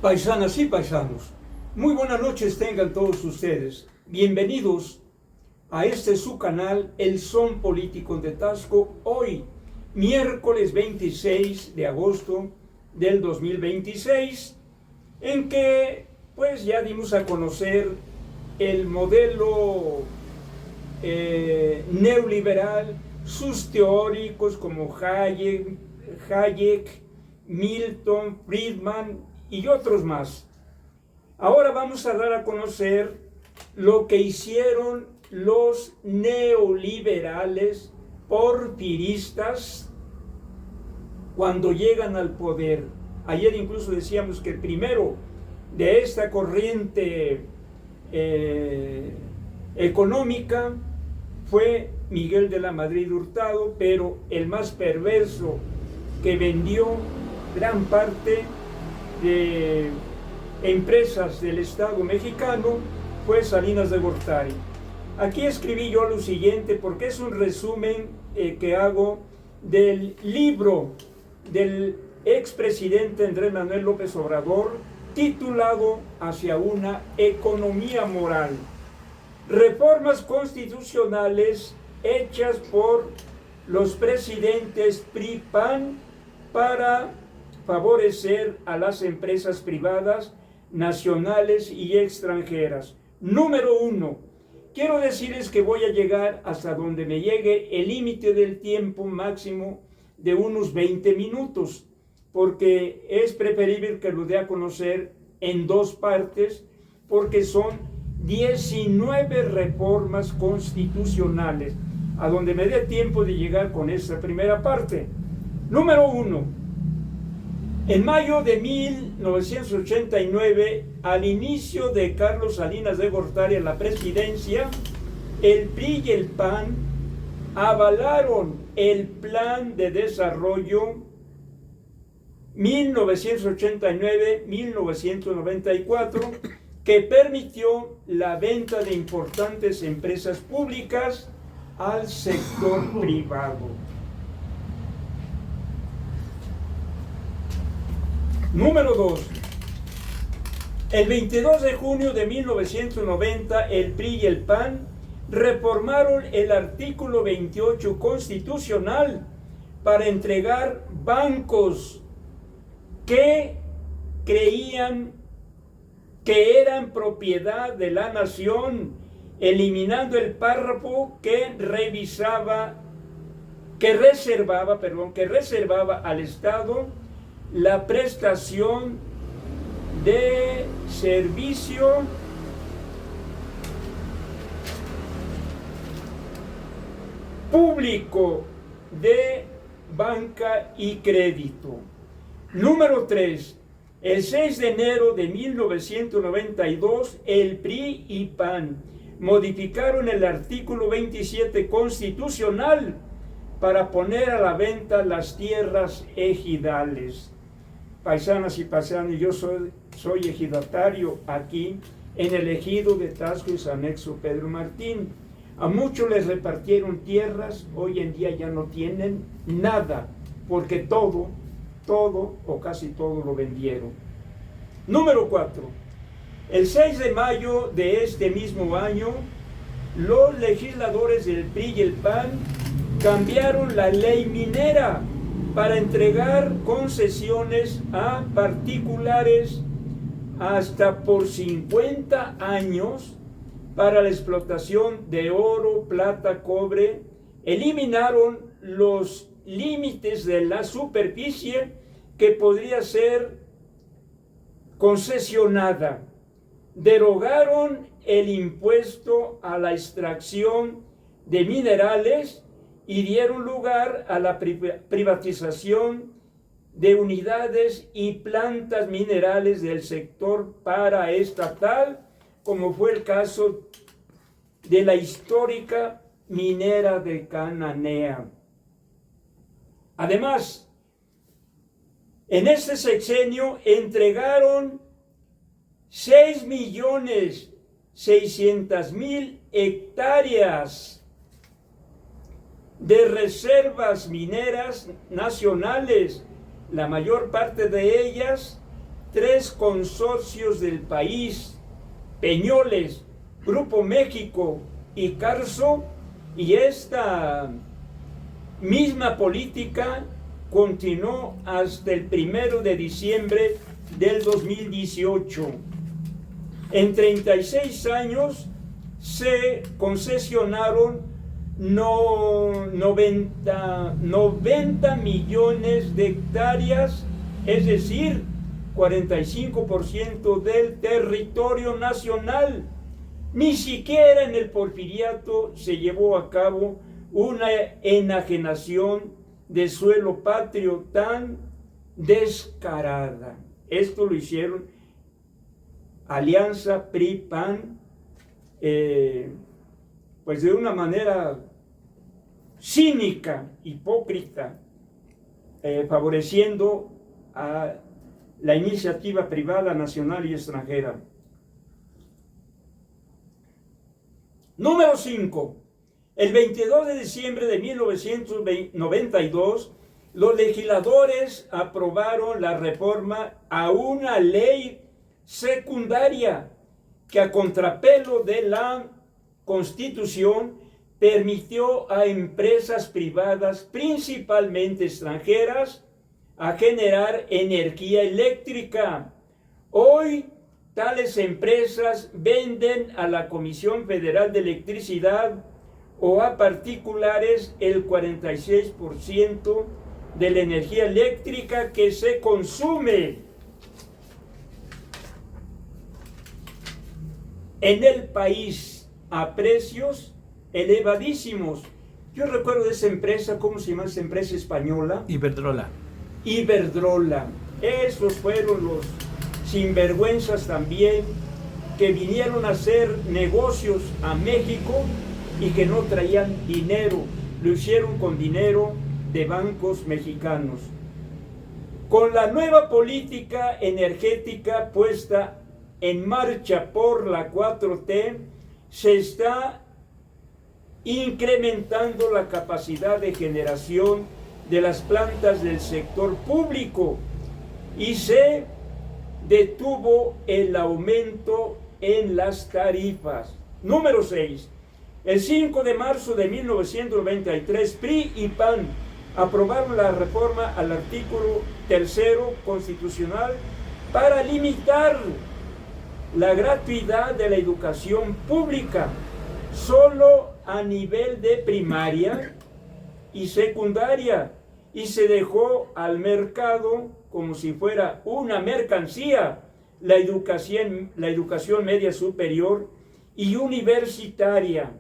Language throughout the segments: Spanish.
Paisanas y paisanos, muy buenas noches tengan todos ustedes. Bienvenidos a este su canal, El Son Político de Taxco, hoy, miércoles 26 de agosto del 2026, en que pues ya dimos a conocer el modelo neoliberal, sus teóricos como Hayek, Milton, Friedman y otros más. Ahora vamos a dar a conocer lo que hicieron los neoliberales porfiristas cuando llegan al poder. Ayer incluso decíamos que el primero de esta corriente económica fue Miguel de la Madrid Hurtado, pero el más perverso, que vendió gran parte de empresas del Estado mexicano, fue Salinas de Gortari. Aquí escribí yo lo siguiente porque es un resumen que hago del libro del expresidente Andrés Manuel López Obrador, titulado Hacia una economía moral. Reformas constitucionales hechas por los presidentes PRI-PAN para favorecer a las empresas privadas, nacionales y extranjeras. Número 1. Quiero decirles que voy a llegar hasta donde me llegue el límite del tiempo máximo de unos 20 minutos, porque es preferible que lo dé a conocer en dos partes, porque son 19 reformas constitucionales, a donde me dé tiempo de llegar con esta primera parte. Número 1. En mayo de 1989, al inicio de Carlos Salinas de Gortari en la presidencia, el PRI y el PAN avalaron el Plan de Desarrollo 1989-1994, que permitió la venta de importantes empresas públicas al sector privado. Número 2. El 22 de junio de 1990, el PRI y el PAN reformaron el artículo 28 constitucional para entregar bancos que creían que eran propiedad de la nación, eliminando el párrafo que reservaba al Estado la prestación de servicio público de banca y crédito. Número 3. El 6 de enero de 1992, el PRI y PAN modificaron el artículo 27 constitucional para poner a la venta las tierras ejidales. Paisanas y paisanos, yo soy ejidatario aquí en el ejido de Taxco y Anexo Pedro Martín. A muchos les repartieron tierras, hoy en día ya no tienen nada, porque todo o casi todo lo vendieron. Número 4. El 6 de mayo de este mismo año, los legisladores del PRI y el PAN cambiaron la ley minera para entregar concesiones a particulares hasta por 50 años para la explotación de oro, plata, cobre. Eliminaron los límites de la superficie que podría ser concesionada. Derogaron el impuesto a la extracción de minerales y dieron lugar a la privatización de unidades y plantas minerales del sector paraestatal, como fue el caso de la histórica minera de Cananea. Además, en este sexenio entregaron 6.600.000 hectáreas de reservas mineras nacionales, la mayor parte de ellas 3 consorcios del país, Peñoles, Grupo México y Carso, y esta misma política continuó hasta el 1 de diciembre del 2018. En 36 años se concesionaron 90 millones de hectáreas, es decir, 45% del territorio nacional. Ni siquiera en el Porfiriato se llevó a cabo una enajenación de suelo patrio tan descarada. Esto lo hicieron Alianza PRI-PAN, pues de una manera cínica, hipócrita, favoreciendo a la iniciativa privada nacional y extranjera. Número 5. El 22 de diciembre de 1992, los legisladores aprobaron la reforma a una ley secundaria que, a contrapelo de la Constitución, permitió a empresas privadas, principalmente extranjeras, a generar energía eléctrica. Hoy, tales empresas venden a la Comisión Federal de Electricidad o a particulares el 46% de la energía eléctrica que se consume en el país a precios elevadísimos. Yo recuerdo de esa empresa, ¿cómo se llama esa empresa española? Iberdrola. Esos fueron los sinvergüenzas también que vinieron a hacer negocios a México y que no traían dinero, lo hicieron con dinero de bancos mexicanos. Con la nueva política energética puesta en marcha por la 4T, se está incrementando la capacidad de generación de las plantas del sector público y se detuvo el aumento en las tarifas. Número 6. El 5 de marzo de 1993, PRI y PAN aprobaron la reforma al artículo 3 constitucional para limitar la gratuidad de la educación pública solo a nivel de primaria y secundaria, y se dejó al mercado como si fuera una mercancía la educación media superior y universitaria.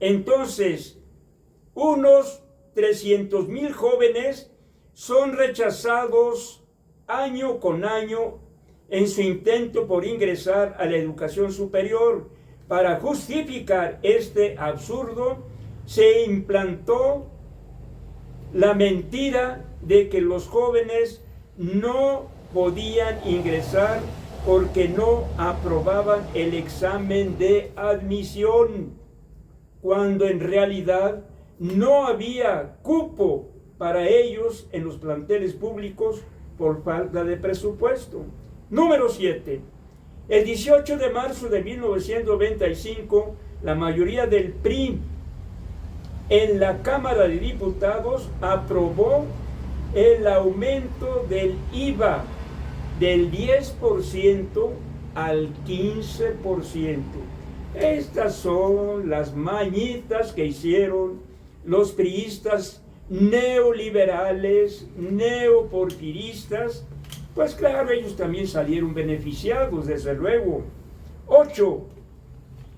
Entonces, unos 300,000 jóvenes son rechazados año con año en su intento por ingresar a la educación superior. Para justificar este absurdo, se implantó la mentira de que los jóvenes no podían ingresar porque no aprobaban el examen de admisión, cuando en realidad no había cupo para ellos en los planteles públicos por falta de presupuesto. Número 7. El 18 de marzo de 1995, la mayoría del PRI en la Cámara de Diputados aprobó el aumento del IVA del 10% al 15%. Estas son las mañitas que hicieron los priistas neoliberales, neoporfiristas. Pues claro, ellos también salieron beneficiados, desde luego. 8.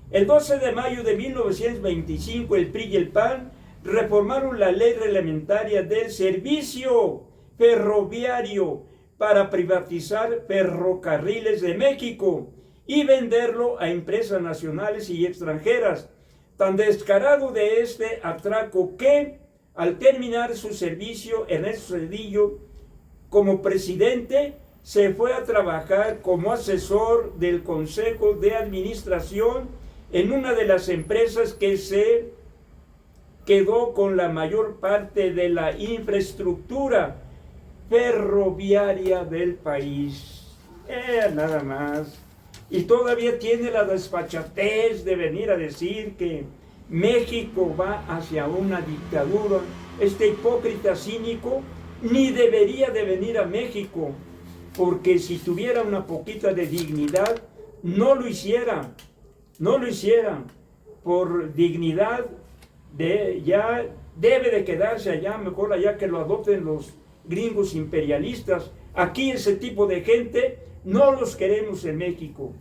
El 12 de mayo de 1925, el PRI y el PAN reformaron la ley reglamentaria del servicio ferroviario para privatizar Ferrocarriles de México y venderlo a empresas nacionales y extranjeras. Tan descarado de este atraco que, al terminar su servicio, Ernesto Zedillo, como presidente, se fue a trabajar como asesor del Consejo de Administración en una de las empresas que se quedó con la mayor parte de la infraestructura ferroviaria del país. Nada más. Y todavía tiene la desfachatez de venir a decir que México va hacia una dictadura. Este hipócrita cínico ni debería de venir a México, porque si tuviera una poquita de dignidad, no lo hiciera. No lo hiciera. Por dignidad, ya debe de quedarse allá, mejor allá que lo adopten los gringos imperialistas. Aquí ese tipo de gente no los queremos en México.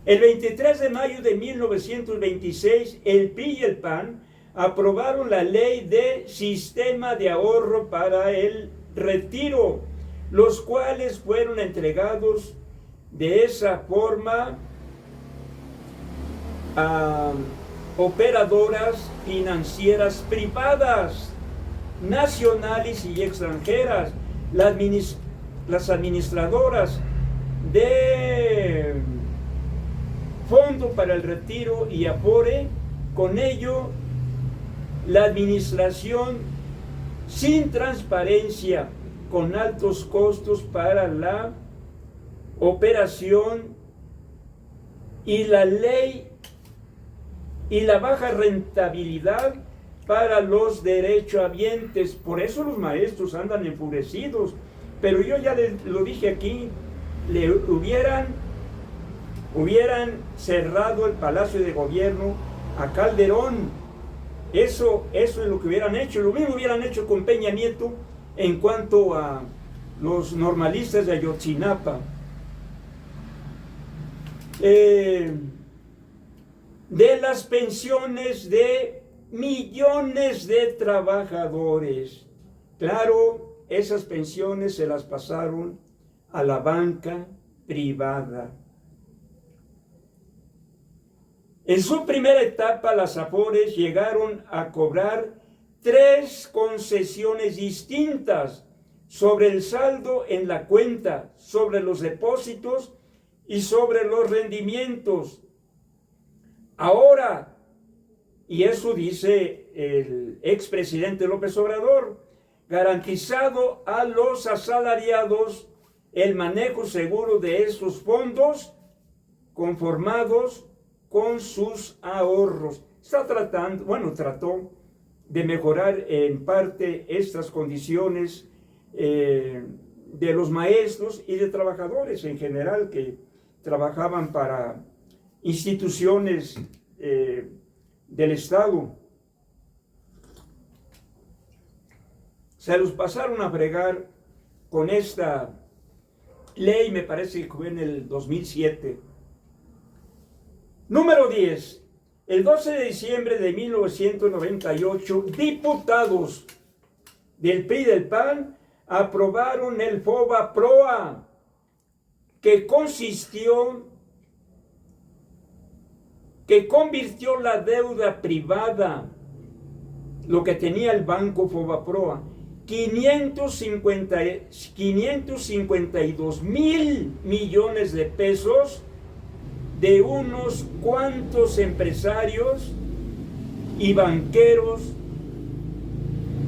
El 23 de mayo de 1926, el PRI y el PAN aprobaron la ley de sistema de ahorro para el retiro, los cuales fueron entregados de esa forma a operadoras financieras privadas, nacionales y extranjeras, las administradoras de Fondo para el Retiro y Afore. Con ello, la administración sin transparencia, con altos costos para la operación, y la ley y la baja rentabilidad para los derechohabientes. Por eso los maestros andan enfurecidos. Pero yo ya lo dije aquí, le hubieran cerrado el Palacio de Gobierno a Calderón. Eso es lo que hubieran hecho. Lo mismo hubieran hecho con Peña Nieto en cuanto a los normalistas de Ayotzinapa. De las pensiones de millones de trabajadores. Claro, esas pensiones se las pasaron a la banca privada. En su primera etapa, las Afores llegaron a cobrar 3 concesiones distintas sobre el saldo en la cuenta, sobre los depósitos y sobre los rendimientos. Ahora, y eso dice el expresidente López Obrador, garantizado a los asalariados el manejo seguro de esos fondos conformados con sus ahorros. Trató de mejorar en parte estas condiciones de los maestros y de trabajadores en general que trabajaban para instituciones del Estado. Se los pasaron a fregar con esta ley, me parece que fue en el 2007. Número 10. El 12 de diciembre de 1998, diputados del PRI y del PAN aprobaron el FOBAPROA, que convirtió la deuda privada, lo que tenía el banco FOBAPROA, 552 mil millones de pesos de unos cuantos empresarios y banqueros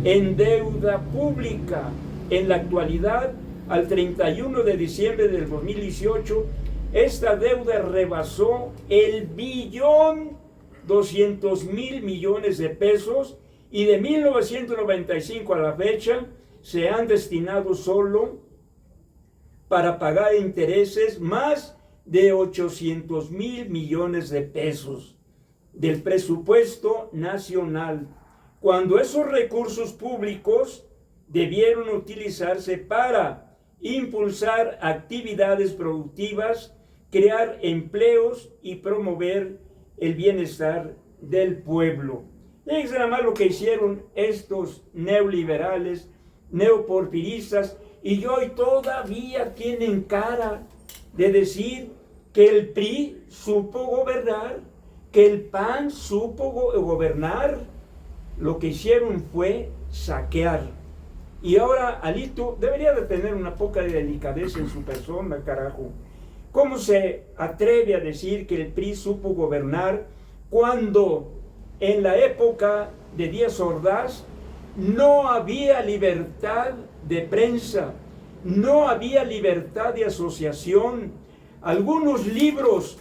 en deuda pública. En la actualidad, al 31 de diciembre del 2018, esta deuda rebasó el 1.200.000.000.000 de pesos, y de 1995 a la fecha se han destinado solo para pagar intereses más de 800.000 millones de pesos del presupuesto nacional, cuando esos recursos públicos debieron utilizarse para impulsar actividades productivas, crear empleos y promover el bienestar del pueblo. Es nada más lo que hicieron estos neoliberales, neoporfiristas, y hoy todavía tienen cara de decir que el PRI supo gobernar, que el PAN supo gobernar. Lo que hicieron fue saquear. Y ahora Alito debería de tener una poca de delicadeza en su persona, carajo. ¿Cómo se atreve a decir que el PRI supo gobernar cuando en la época de Díaz Ordaz no había libertad de prensa? no había libertad de asociación. Algunos libros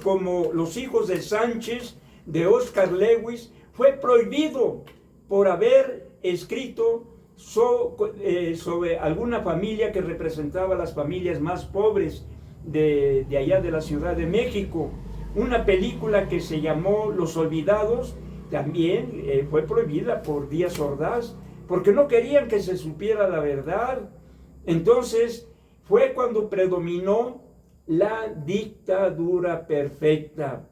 como Los hijos de Sánchez, de Oscar Lewis, fue prohibido por haber escrito sobre alguna familia que representaba a las familias más pobres de allá de la Ciudad de México. Una película que se llamó Los Olvidados también fue prohibida por Díaz Ordaz, porque no querían que se supiera la verdad. Entonces fue cuando predominó la dictadura perfecta.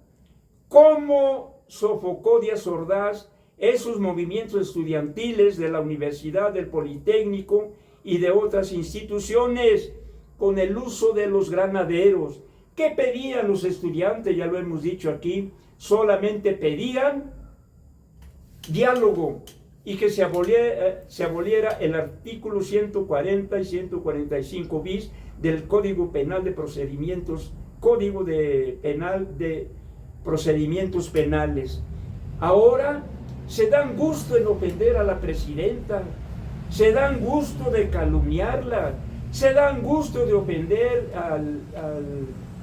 ¿Cómo sofocó Díaz Ordaz esos movimientos estudiantiles de la Universidad, del Politécnico y de otras instituciones? Con el uso de los granaderos. ¿Qué pedían los estudiantes? Ya lo hemos dicho aquí, solamente pedían diálogo y que se aboliera el artículo 140 y 145 bis del Código Penal de Procedimientos, Penal de Procedimientos Penales. Ahora se dan gusto en ofender a la presidenta, se dan gusto de calumniarla, se dan gusto de ofender al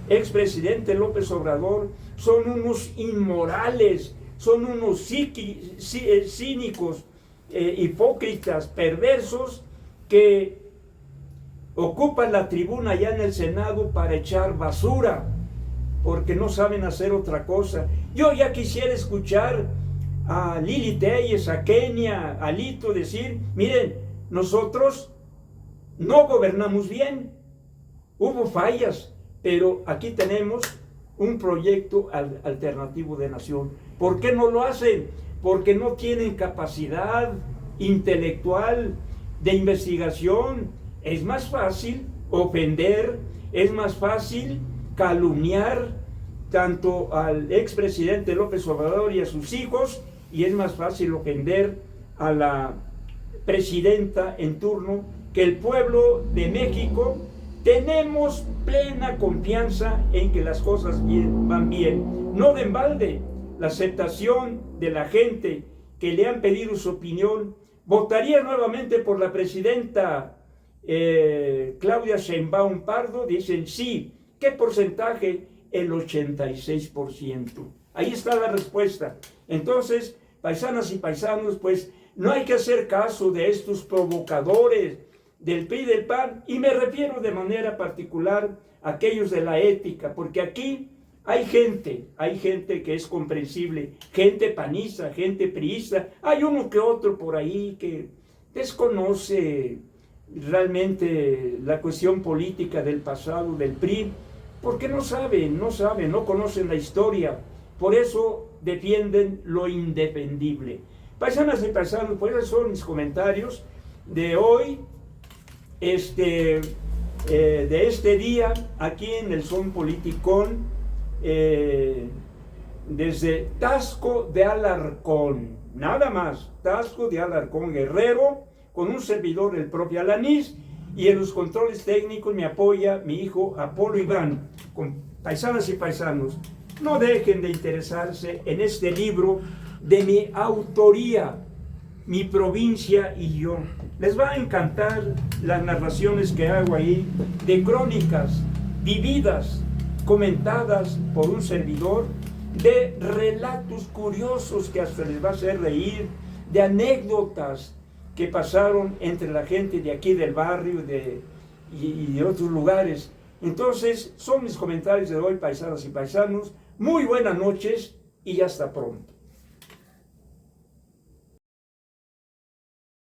expresidente López Obrador. Son unos inmorales, son unos cínicos, hipócritas, perversos, que ocupan la tribuna allá en el Senado para echar basura, porque no saben hacer otra cosa. Yo ya quisiera escuchar a Lili Telles, a Kenia, a Lito decir: miren, nosotros no gobernamos bien, hubo fallas, pero aquí tenemos un proyecto alternativo de nación. ¿Por qué no lo hacen? Porque no tienen capacidad intelectual de investigación. Es más fácil ofender, es más fácil calumniar tanto al expresidente López Obrador y a sus hijos, y es más fácil ofender a la presidenta en turno, que el pueblo de México tenemos plena confianza en que las cosas van bien. No de embalde, la aceptación de la gente que le han pedido su opinión. Votaría nuevamente por la presidenta Claudia Sheinbaum Pardo. Dicen sí. ¿Qué porcentaje? El 86%. Ahí está la respuesta. Entonces, paisanas y paisanos, pues no hay que hacer caso de estos provocadores del PRI y del PAN, y me refiero de manera particular a aquellos de la ética, porque aquí hay gente que es comprensible, gente panista, gente priista, hay uno que otro por ahí que desconoce realmente la cuestión política del pasado del PRI, porque no conocen la historia, por eso defienden lo indefendible. Paisanas y paisanos, pues esos son mis comentarios de hoy, de este día, aquí en el Son Politicón, desde Taxco de Alarcón, nada más, Taxco de Alarcón, Guerrero, con un servidor, el propio Alanís, y en los controles técnicos me apoya mi hijo Apolo Iván. Paisanas y paisanos, no dejen de interesarse en este libro de mi autoría, Mi provincia y yo. Les va a encantar las narraciones que hago ahí, de crónicas vividas, comentadas por un servidor, de relatos curiosos que hasta les va a hacer reír, de anécdotas que pasaron entre la gente de aquí del barrio y de otros lugares. Entonces, son mis comentarios de hoy, paisanas y paisanos. Muy buenas noches y hasta pronto.